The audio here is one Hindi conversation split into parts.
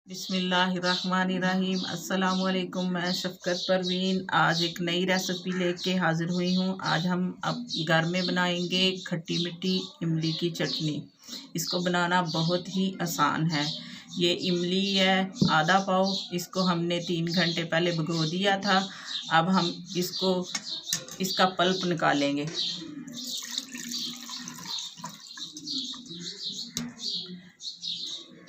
बिस्मिल्लाहिर्रहमानिर्रहीम। अस्सलाम वालेकुम। मैं शफ़क़त परवीन आज एक नई रेसिपी लेके हाज़िर हुई हूँ। आज हम अब घर में बनाएंगे खट्टी मीठी इमली की चटनी। इसको बनाना बहुत ही आसान है। ये इमली है आधा पाव, इसको हमने 3 घंटे पहले भिगो दिया था। अब हम इसका पल्प निकालेंगे।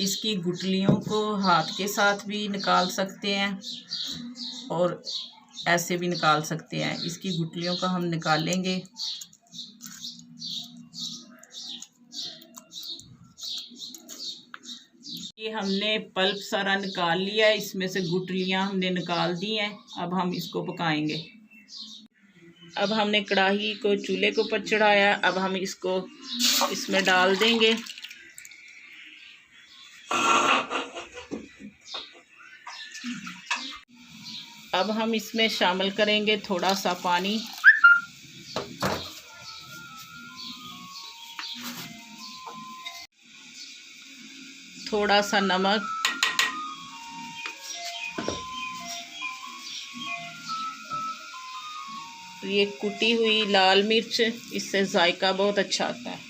इसकी गुठलियों को हाथ के साथ भी निकाल सकते हैं और ऐसे भी निकाल सकते हैं। इसकी गुठलियों का हम निकालेंगे। ये हमने पल्प सारा निकाल लिया है, इसमें से गुठलियां हमने निकाल दी हैं। अब हम इसको पकाएंगे। अब हमने कढ़ाई को चूल्हे के ऊपर चढ़ाया। अब हम इसको इसमें डाल देंगे। अब हम इसमें शामिल करेंगे थोड़ा सा पानी, थोड़ा सा नमक, ये कुटी हुई लाल मिर्च, इससे जायका बहुत अच्छा आता है।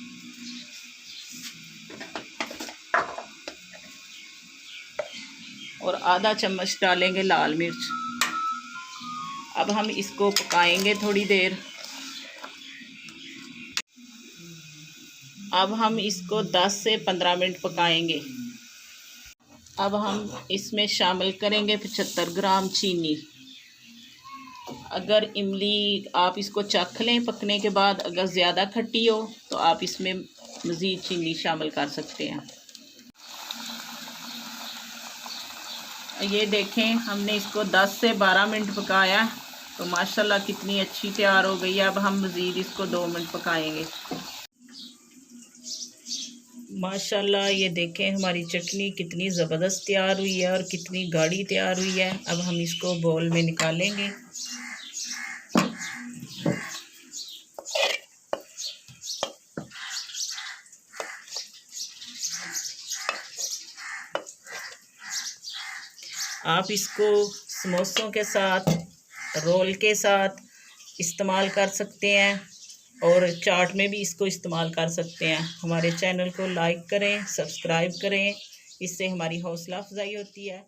और आधा चम्मच डालेंगे लाल मिर्च। अब हम इसको पकाएंगे थोड़ी देर। अब हम इसको 10 से 15 मिनट पकाएंगे। अब हम इसमें शामिल करेंगे 75 ग्राम चीनी। अगर इमली आप इसको चख लें पकने के बाद, अगर ज़्यादा खट्टी हो तो आप इसमें मज़ीद चीनी शामिल कर सकते हैं। ये देखें, हमने इसको 10 से 12 मिनट पकाया तो माशाल्लाह कितनी अच्छी तैयार हो गई है। अब हम मज़ीद इसको 2 मिनट पकाएंगे। माशाल्लाह ये देखें हमारी चटनी कितनी ज़बरदस्त तैयार हुई है और कितनी गाढ़ी तैयार हुई है। अब हम इसको बाउल में निकालेंगे। आप इसको समोसों के साथ, रोल के साथ इस्तेमाल कर सकते हैं और चाट में भी इसको इस्तेमाल कर सकते हैं। हमारे चैनल को लाइक करें, सब्सक्राइब करें, इससे हमारी हौसला अफजाई होती है।